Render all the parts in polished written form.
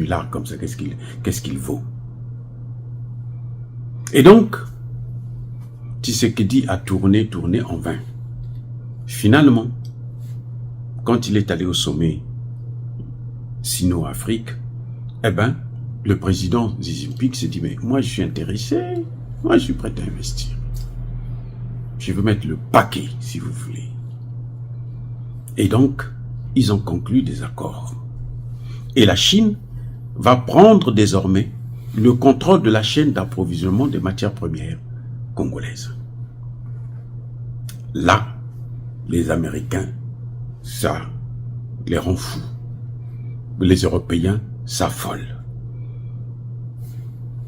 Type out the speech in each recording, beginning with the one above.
brûlard comme ça, qu'est-ce qu'il vaut? Et donc, Tshisekedi a tourné en vain. Finalement, quand il est allé au sommet Sino-Afrique, eh ben, le président Xi Jinping s'est dit, mais moi je suis intéressé, moi je suis prêt à investir. Je veux mettre le paquet, si vous voulez. Et donc, ils ont conclu des accords. Et la Chine va prendre désormais le contrôle de la chaîne d'approvisionnement des matières premières congolaises. Là, les Américains, ça les rend fous. Les Européens s'affolent.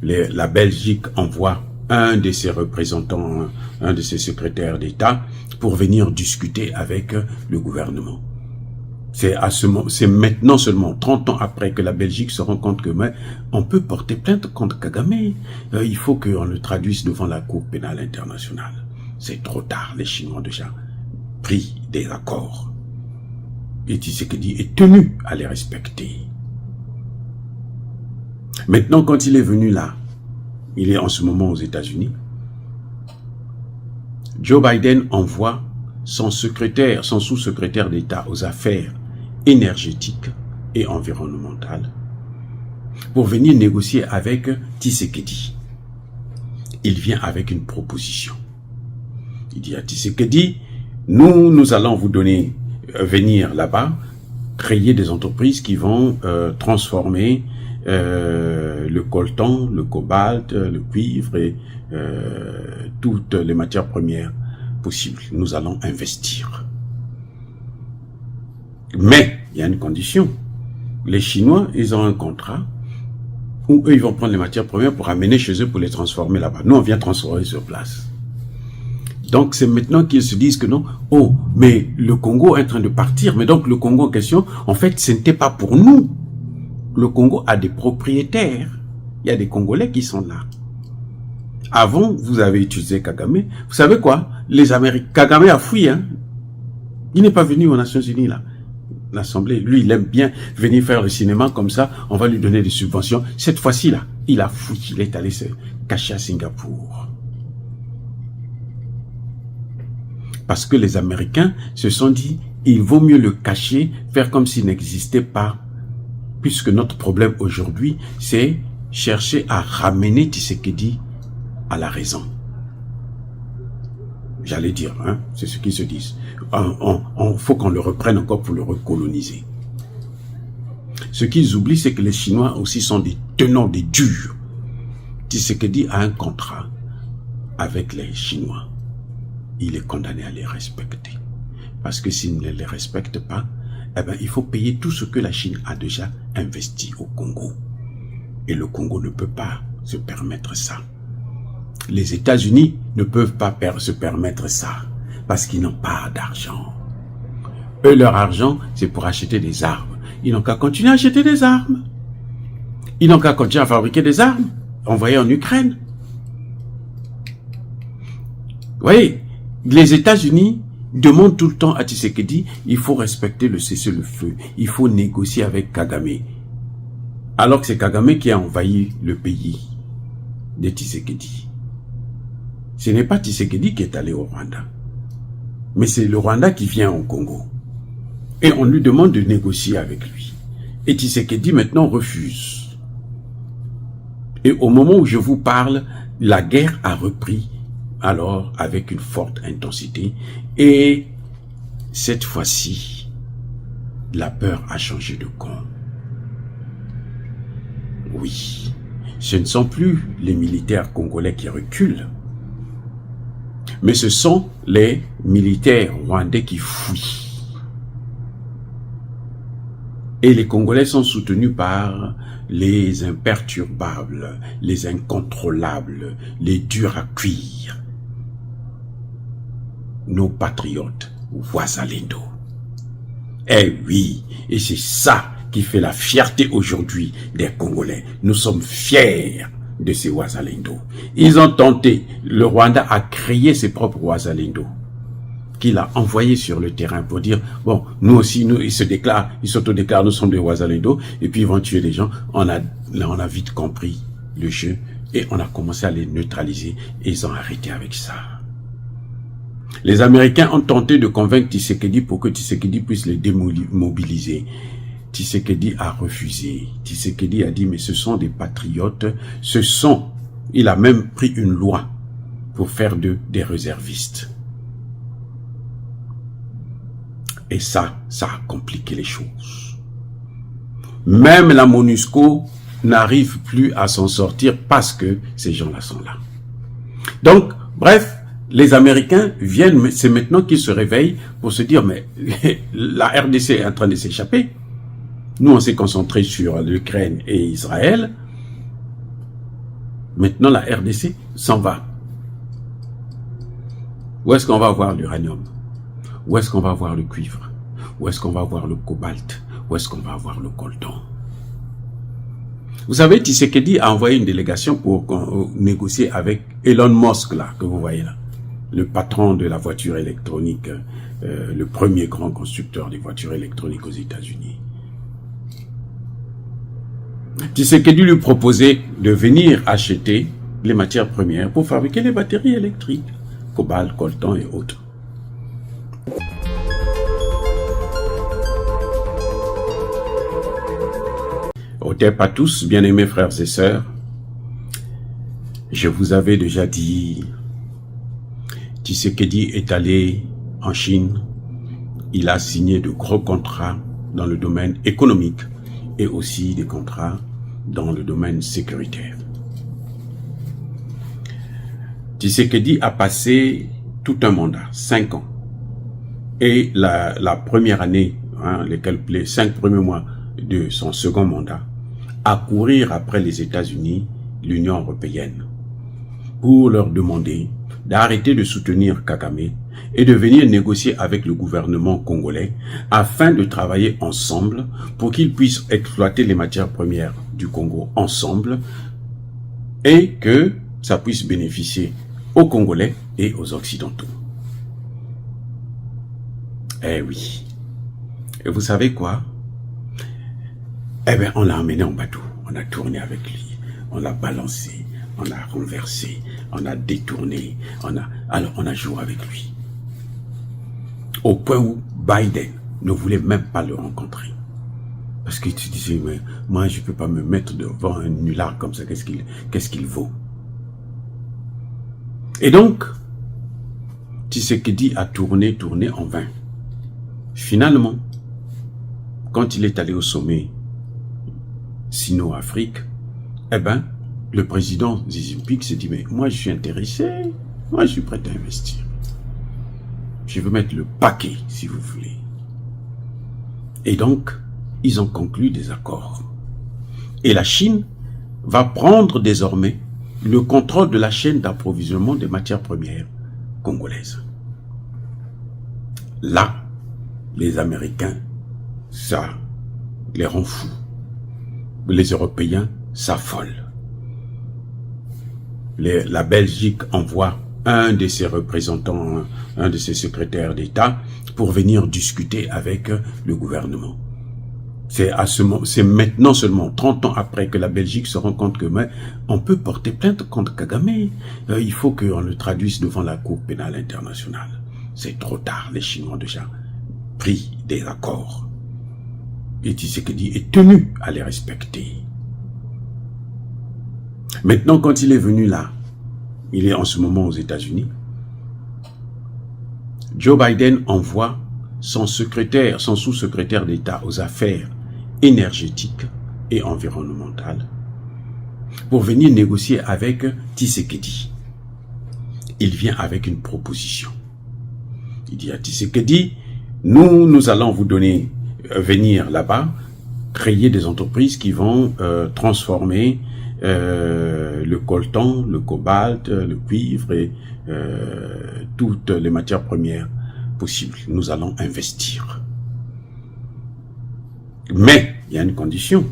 La Belgique envoie un de ses représentants, un de ses secrétaires d'État, pour venir discuter avec le gouvernement. C'est maintenant seulement, 30 ans après, que la Belgique se rend compte que on peut porter plainte contre Kagame. Il faut qu'on le traduise devant la Cour pénale internationale. C'est trop tard, les Chinois ont déjà pris des accords. Et Tshisekedi est tenu à les respecter. Maintenant, quand il est venu là, il est en ce moment aux États-Unis, Joe Biden envoie son sous-secrétaire d'État aux affaires énergétiques et environnementales pour venir négocier avec Tshisekedi. Il vient avec une proposition. Il dit à Tshisekedi, nous allons vous donner, venir là-bas, créer des entreprises qui vont transformer le coltan, le cobalt, le cuivre et toutes les matières premières possibles. Nous allons investir. Mais, il y a une condition. Les Chinois, ils ont un contrat où eux, ils vont prendre les matières premières pour amener chez eux pour les transformer là-bas. Nous, on vient transformer sur place. Donc, c'est maintenant qu'ils se disent que non, oh, mais le Congo est en train de partir. Mais donc, le Congo en question, en fait, ce n'était pas pour nous. Le Congo a des propriétaires. Il y a des Congolais qui sont là. Avant, vous avez utilisé Kagame. Vous savez quoi? Les Américains, Kagame a fui, hein. Il n'est pas venu aux Nations Unies, là. L'Assemblée, lui, il aime bien venir faire le cinéma comme ça. On va lui donner des subventions. Cette fois-ci, là, il a fui. Il est allé se cacher à Singapour. Parce que les Américains se sont dit, il vaut mieux le cacher, faire comme s'il n'existait pas. Puisque notre problème aujourd'hui, c'est chercher à ramener Tshisekedi à la raison. J'allais dire, hein, c'est ce qu'ils se disent. Faut qu'on le reprenne encore pour le recoloniser. Ce qu'ils oublient, c'est que les Chinois aussi sont des tenants, des durs. Tshisekedi a un contrat avec les Chinois. Il est condamné à les respecter. Parce que s'il ne les respecte pas, eh ben, il faut payer tout ce que la Chine a déjà investi au Congo. Et le Congo ne peut pas se permettre ça. Les États-Unis ne peuvent pas se permettre ça. Parce qu'ils n'ont pas d'argent. Eux, leur argent, c'est pour acheter des armes. Ils n'ont qu'à continuer à acheter des armes. Ils n'ont qu'à continuer à fabriquer des armes, envoyées en Ukraine. Vous voyez, les États-Unis demandent tout le temps à Tshisekedi, il faut respecter le cessez-le-feu. Il faut négocier avec Kagame. Alors que c'est Kagame qui a envahi le pays de Tshisekedi. Ce n'est pas Tshisekedi qui est allé au Rwanda. Mais c'est le Rwanda qui vient au Congo. Et on lui demande de négocier avec lui. Et Tshisekedi maintenant refuse. Et au moment où je vous parle, la guerre a repris alors avec une forte intensité. Et cette fois-ci, la peur a changé de camp. Oui, ce ne sont plus les militaires congolais qui reculent, mais ce sont les militaires rwandais qui fuient. Et les Congolais sont soutenus par les imperturbables, les incontrôlables, les durs à cuire. Nos patriotes, Wazalendo. Eh oui, et c'est ça qui fait la fierté aujourd'hui des Congolais. Nous sommes fiers de ces Wazalendo. Ils ont tenté, le Rwanda a créé ses propres Wazalendo, qu'il a envoyés sur le terrain pour dire, bon, nous aussi, ils s'autodéclarent, nous sommes des Ouazalendo, et puis ils vont tuer les gens. On a vite compris le jeu, et on a commencé à les neutraliser, et ils ont arrêté avec ça. Les Américains ont tenté de convaincre Tshisekedi pour que Tshisekedi puisse les démobiliser. Tshisekedi a refusé. Tshisekedi a dit, mais ce sont des patriotes, il a même pris une loi pour faire d'eux des réservistes. Et ça a compliqué les choses. Même la MONUSCO n'arrive plus à s'en sortir parce que ces gens-là sont là. Donc, bref, les Américains viennent, c'est maintenant qu'ils se réveillent pour se dire, mais la RDC est en train de s'échapper. Nous, on s'est concentré sur l'Ukraine et Israël. Maintenant, la RDC s'en va. Où est-ce qu'on va avoir l'uranium? Où est-ce qu'on va avoir le cuivre? Où est-ce qu'on va avoir le cobalt? Où est-ce qu'on va avoir le coltan? Vous savez, Tshisekedi a envoyé une délégation pour négocier avec Elon Musk, là, que vous voyez là, le patron de la voiture électronique, le premier grand constructeur des voitures électroniques aux États-Unis. Tshisekedi lui proposait de venir acheter les matières premières pour fabriquer les batteries électriques, cobalt, coltan et autres. Otep à tous, bien-aimés frères et sœurs, je vous avais déjà dit, Tshisekedi est allé en Chine, il a signé de gros contrats dans le domaine économique et aussi des contrats dans le domaine sécuritaire. Tshisekedi a passé tout un mandat, 5 ans. Et la première année, les 5 premiers mois de son second mandat, à courir après les États-Unis, l'Union européenne, pour leur demander d'arrêter de soutenir Kagame et de venir négocier avec le gouvernement congolais afin de travailler ensemble pour qu'ils puissent exploiter les matières premières du Congo ensemble et que ça puisse bénéficier aux Congolais et aux Occidentaux. Eh oui. Et vous savez quoi? Eh bien, on l'a emmené en bateau. On a tourné avec lui. On l'a balancé. On l'a renversé. On a détourné. Alors, on a joué avec lui. Au point où Biden ne voulait même pas le rencontrer. Parce qu'il se disait, mais moi, je ne peux pas me mettre devant un nulard comme ça. Qu'est-ce qu'il vaut? Et donc, Tshisekedi a tourné en vain. Finalement, quand il est allé au sommet Sino-Afrique, eh ben, le président Xi Jinping s'est dit, mais moi je suis intéressé, moi je suis prêt à investir. Je veux mettre le paquet, si vous voulez. Et donc, ils ont conclu des accords. Et la Chine va prendre désormais le contrôle de la chaîne d'approvisionnement des matières premières congolaises. Là, les Américains, ça les rend fous. Les Européens s'affolent. La Belgique envoie un de ses représentants, un de ses secrétaires d'État, pour venir discuter avec le gouvernement. C'est maintenant seulement, 30 ans après, que la Belgique se rend compte que on peut porter plainte contre Kagame. Il faut qu'on le traduise devant la Cour pénale internationale. C'est trop tard, les Chinois ont déjà pris des accords. Et Tshisekedi est tenu à les respecter. Maintenant, quand il est venu là, il est en ce moment aux États-Unis, Joe Biden envoie son sous-secrétaire d'État aux affaires énergétiques et environnementales pour venir négocier avec Tshisekedi. Il vient avec une proposition. Il dit à Tshisekedi, nous allons vous donner, venir là-bas, créer des entreprises qui vont transformer le coltan, le cobalt, le cuivre et toutes les matières premières possibles. Nous allons investir. Mais, il y a une condition.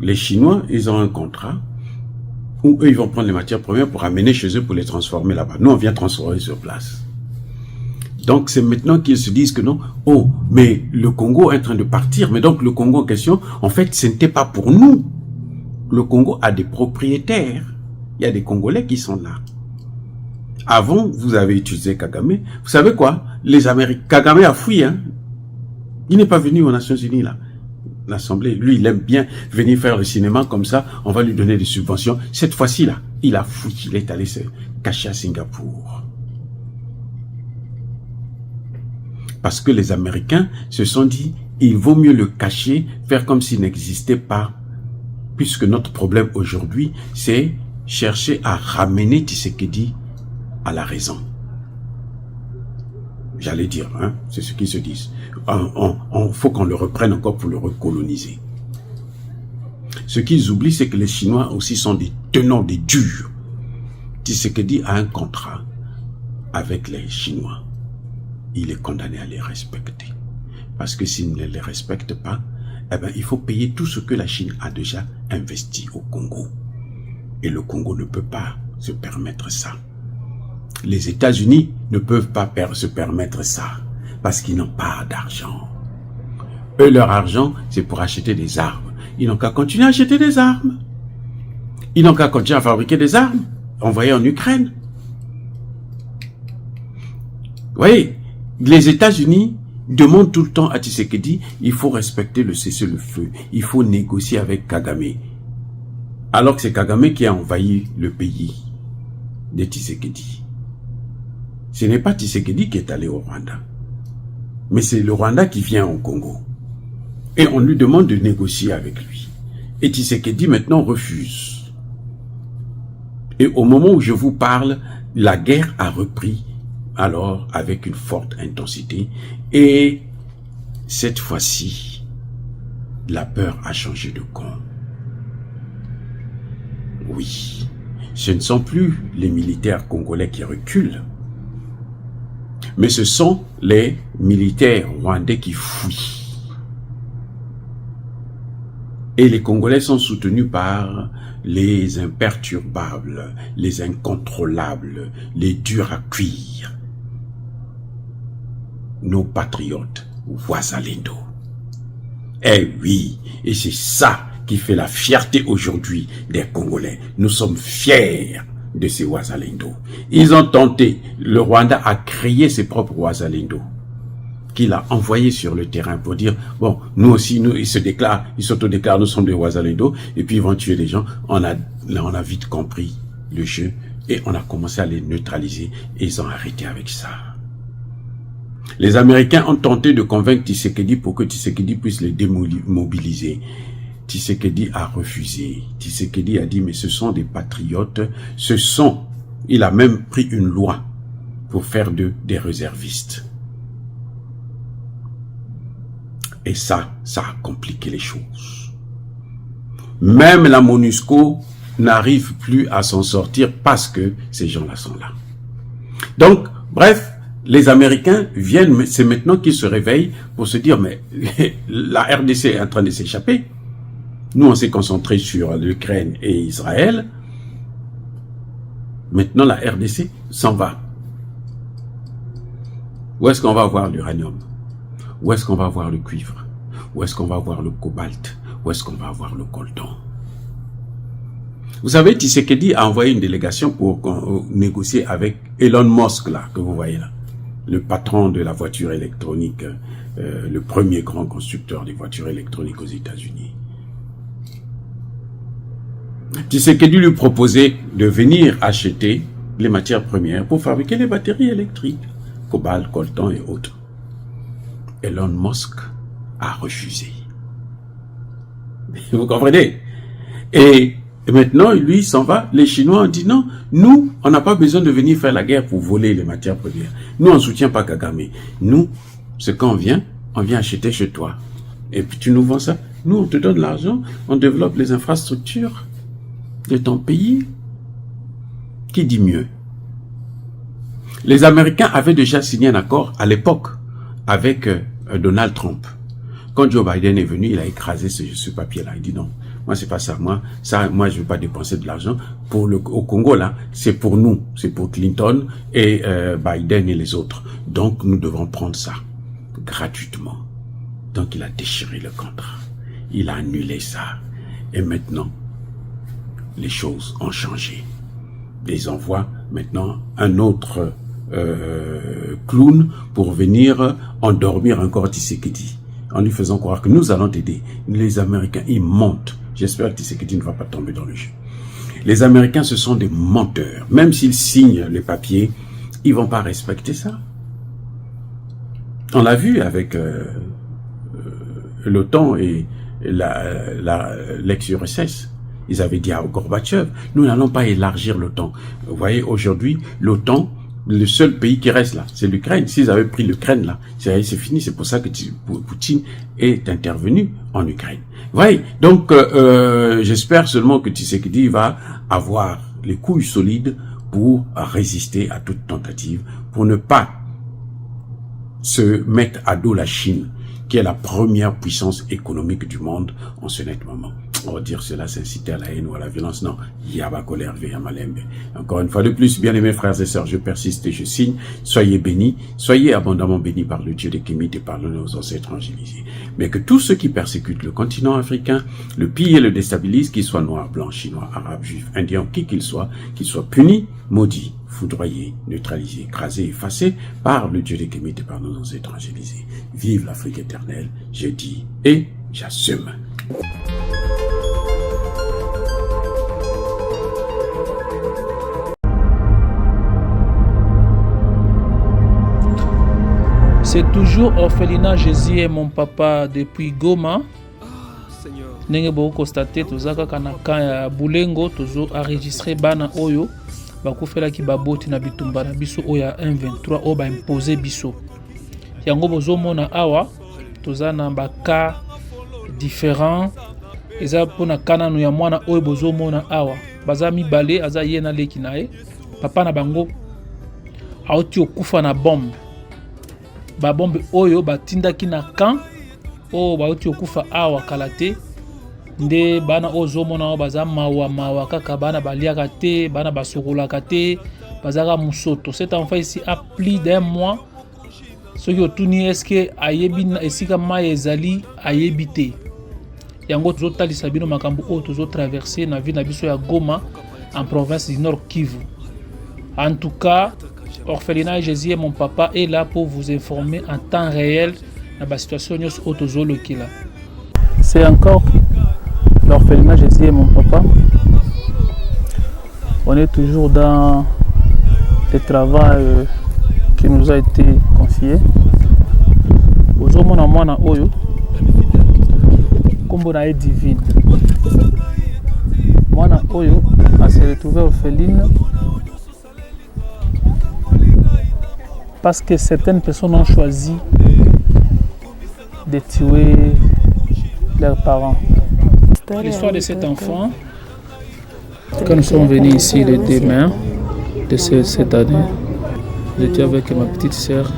Les Chinois, ils ont un contrat où eux, ils vont prendre les matières premières pour amener chez eux pour les transformer là-bas. Nous, on vient transformer sur place. Donc c'est maintenant qu'ils se disent que non, oh, mais le Congo est en train de partir, mais donc le Congo en question, en fait, ce n'était pas pour nous. Le Congo a des propriétaires. Il y a des Congolais qui sont là. Avant, vous avez utilisé Kagame. Vous savez quoi? Les Américains, Kagame a fui, hein. Il n'est pas venu aux Nations Unies, là. L'Assemblée, lui, il aime bien venir faire le cinéma comme ça. On va lui donner des subventions. Cette fois-ci, là, il a fui. Il est allé se cacher à Singapour. Parce que les Américains se sont dit, il vaut mieux le cacher, faire comme s'il n'existait pas. Puisque notre problème aujourd'hui, c'est chercher à ramener Tshisekedi à la raison. J'allais dire, hein, c'est ce qu'ils se disent. Faut qu'on le reprenne encore pour le recoloniser. Ce qu'ils oublient, c'est que les Chinois aussi sont des tenants des durs. Tshisekedi a un contrat avec les Chinois. Il est condamné à les respecter. Parce que s'il ne les respecte pas, eh ben, il faut payer tout ce que la Chine a déjà investi au Congo. Et le Congo ne peut pas se permettre ça. Les États-Unis ne peuvent pas se permettre ça. Parce qu'ils n'ont pas d'argent. Eux, leur argent, c'est pour acheter des armes. Ils n'ont qu'à continuer à acheter des armes. Ils n'ont qu'à continuer à fabriquer des armes, envoyées en Ukraine. Vous voyez, les États-Unis demandent tout le temps à Tshisekedi, il faut respecter le cessez-le-feu, il faut négocier avec Kagame. Alors que c'est Kagame qui a envahi le pays de Tshisekedi. Ce n'est pas Tshisekedi qui est allé au Rwanda, mais c'est le Rwanda qui vient au Congo. Et on lui demande de négocier avec lui. Et Tshisekedi maintenant refuse. Et au moment où je vous parle, la guerre a repris alors avec une forte intensité. Et cette fois-ci, la peur a changé de camp. Oui, ce ne sont plus les militaires congolais qui reculent, mais ce sont les militaires rwandais qui fuient. Et les Congolais sont soutenus par les imperturbables, les incontrôlables, les durs à cuire. Nos patriotes, Wazalendo. Eh oui, et c'est ça qui fait la fierté aujourd'hui des Congolais. Nous sommes fiers de ces Wazalendo. Ils ont tenté, le Rwanda a créé ses propres Wazalendo, qu'il a envoyé sur le terrain pour dire, bon, nous aussi, ils s'autodéclarent, nous sommes des Wazalendo, et puis ils vont tuer des gens. On a vite compris le jeu, et on a commencé à les neutraliser, et ils ont arrêté avec ça. Les Américains ont tenté de convaincre Tshisekedi pour que Tshisekedi puisse les démobiliser. Tshisekedi a refusé. Tshisekedi a dit, mais ce sont des patriotes, il a même pris une loi pour faire d'eux des réservistes. Et ça a compliqué les choses. Même la MONUSCO n'arrive plus à s'en sortir parce que ces gens-là sont là. Donc, bref, les Américains viennent, c'est maintenant qu'ils se réveillent pour se dire, mais la RDC est en train de s'échapper. Nous, on s'est concentré sur l'Ukraine et Israël. Maintenant, la RDC s'en va. Où est-ce qu'on va avoir l'uranium? Où est-ce qu'on va avoir le cuivre? Où est-ce qu'on va avoir le cobalt? Où est-ce qu'on va avoir le coltan? Vous savez, Tshisekedi a envoyé une délégation pour négocier avec Elon Musk, là, que vous voyez là, le patron de la voiture électronique, le premier grand constructeur des voitures électroniques aux États-Unis. Tshisekedi lui proposait de venir acheter les matières premières pour fabriquer les batteries électriques, cobalt, coltan et autres. Elon Musk a refusé. Vous comprenez? Et maintenant, lui, il s'en va. Les Chinois ont dit non, nous, on n'a pas besoin de venir faire la guerre pour voler les matières premières. Nous, on ne soutient pas Kagame. Nous, ce qu'on vient, on vient acheter chez toi. Et puis tu nous vends ça. Nous, on te donne l'argent, on développe les infrastructures de ton pays. Qui dit mieux? Les Américains avaient déjà signé un accord à l'époque avec Donald Trump. Quand Joe Biden est venu, il a écrasé ce papier-là. Il dit non, Moi, c'est pas ça. Moi, je veux pas dépenser de l'argent. Au Congo, là, c'est pour nous. C'est pour Clinton et Biden et les autres. Donc, nous devons prendre ça gratuitement. Donc, il a déchiré le contrat. Il a annulé ça. Et maintenant, les choses ont changé. Ils envoient maintenant un autre clown pour venir endormir encore Tshisekedi, en lui faisant croire que nous allons t'aider. Les Américains, ils mentent. J'espère que Tshisekedi ne va pas tomber dans le jeu. Les Américains, ce sont des menteurs. Même s'ils signent les papiers, ils vont pas respecter ça. On l'a vu avec l'OTAN et l'ex-URSS. Ils avaient dit à Gorbatchev, nous n'allons pas élargir l'OTAN. Vous voyez, aujourd'hui, l'OTAN, le seul pays qui reste là, c'est l'Ukraine. S'ils avaient pris l'Ukraine là, c'est fini. C'est pour ça que Poutine est intervenu en Ukraine. Vous voyez, donc j'espère seulement que Tshisekedi va avoir les couilles solides pour résister à toute tentative, pour ne pas se mettre à dos la Chine, qui est la première puissance économique du monde en ce net moment. On va dire cela, c'est inciter à la haine ou à la violence. Non, Yabako Lervé Yamalembe. Encore une fois de plus, bien aimés frères et sœurs, je persiste et je signe. Soyez bénis, soyez abondamment bénis par le Dieu des Kémites et par nos ancêtres angélisés. Mais que tous ceux qui persécutent le continent africain, le pillent et le déstabilisent, qu'ils soient noirs, blancs, chinois, arabes, juifs, indiens, qui qu'ils soient punis, maudits, foudroyés, neutralisés, écrasés, effacés par le Dieu des Kémites et par nos ancêtres angélisés. Vive l'Afrique éternelle, je dis et j'assume. C'est toujours orphelinat Jésus et mon papa depuis Goma. Ndenge boko constater tozaka kanaka ya Bulengo tozo enregistrer bana oyo bakufela ki baboti na bitumba na biso oya M23 o ba imposer biso. Yango bozo mona awa tozana ba cas différents eza pona kananu ya mwana oyo bozo mona awa baza mibale aza yena leki nae papa na bango auti okufa na bombe. Ba bombe oyo batindaki na camp o bauti okufa awa kalate nde bana ozo mona o baza mawa kaka bana baliaka te bana basokolaka te bazaka musoto. Cet enfant ici a plus d'un mois. Ce qui otuni eske ayebi na esika mai ezali ayebi te. Yango tozo talisa bino makambo o tozo traverser na ville na biso ya Goma en province du Nord Kivu. En tout cas, Orphelinat Jésus et mon papa est là pour vous informer en temps réel de la situation de là. C'est encore l'orphelinat Jésus et mon papa. On est toujours dans le travail qui nous a été confié. Aujourd'hui, on a oyo comme on a divine. Mwana oyo a se retrouvé orpheline. Parce que certaines personnes ont choisi de tuer leurs parents. L'histoire de cet enfant, quand nous sommes venus ici le 2 mai de cette année, j'étais avec ma petite sœur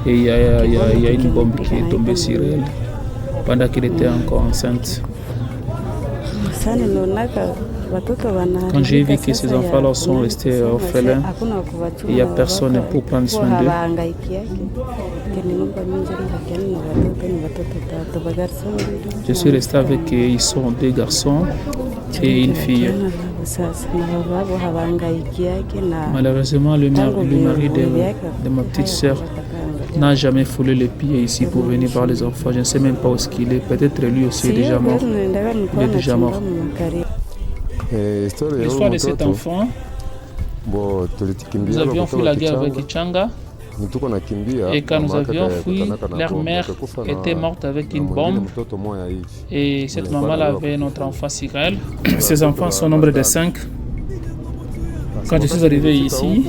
et il y a une bombe qui est tombée sur elle pendant qu'elle était encore enceinte. Quand j'ai vu que ces enfants-là sont restés orphelins, il n'y a personne pour prendre soin d'eux. Je suis resté avec eux, ils sont 2 garçons et une fille. Malheureusement, le mari de ma petite sœur n'a jamais foulé les pieds ici pour venir voir les enfants. Je ne sais même pas où il est. Peut-être lui aussi est déjà mort. Il est déjà mort. L'histoire de cet enfant, nous avions fui la guerre avec Ichanga et quand nous avions fui, leur mère était morte avec une bombe et cette maman-là avait notre enfant Cyril. Ces enfants sont au nombre de 5. Quand je suis arrivé ici,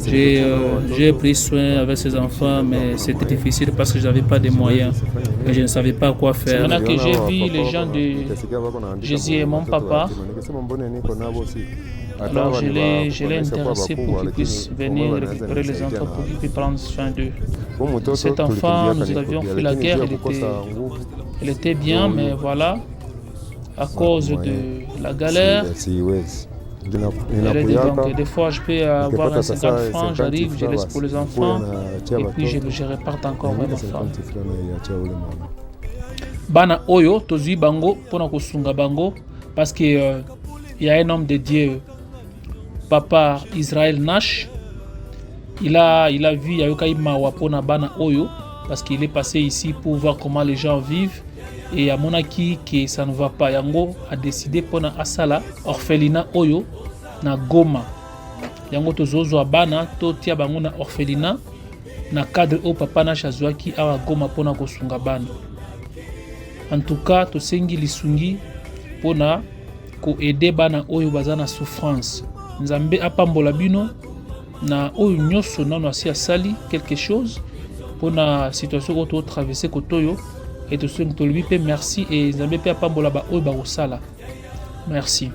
j'ai pris soin avec ces enfants, mais c'était difficile parce que je n'avais pas de moyens et je ne savais pas quoi faire. Maintenant que j'ai vu les gens de Jésus et mon papa, alors je l'ai intéressé pour qu'il puisse venir récupérer les enfants, pour qu'il puisse prendre soin d'eux. Cet enfant, nous avions fait la guerre, elle était bien, mais voilà. à cause de la galère. Elle a dit donc des fois je peux avoir un 50 francs, j'arrive, je laisse pour les enfants et puis je reparte encore vers ma femme. Bana oyo tozui bango pona kosunga bango parce que y a un homme de Dieu, Papa Israël Nash. Il a vu Yayokai Mawa pona bana oyo parce qu'il est passé ici pour voir comment les gens vivent et à monaki que ça ne va pas. Yango a décidé pona asala orphelinat oyo na Goma. Yango tozozo bana to tia bango na orphelinat na cadre au Papa Nash azwaki awa Goma pona kosunga bana. En tout cas, tosengi lisungi pona ko aider bana oyo baza na souffrance. Nzambe apambola bino na oyo nyoso nano asi asali quelque chose pona situation ko to traverser kotoyo et tosengi tolibi pe merci et Nzambe pe apambola ba oyo ba kosala. Merci.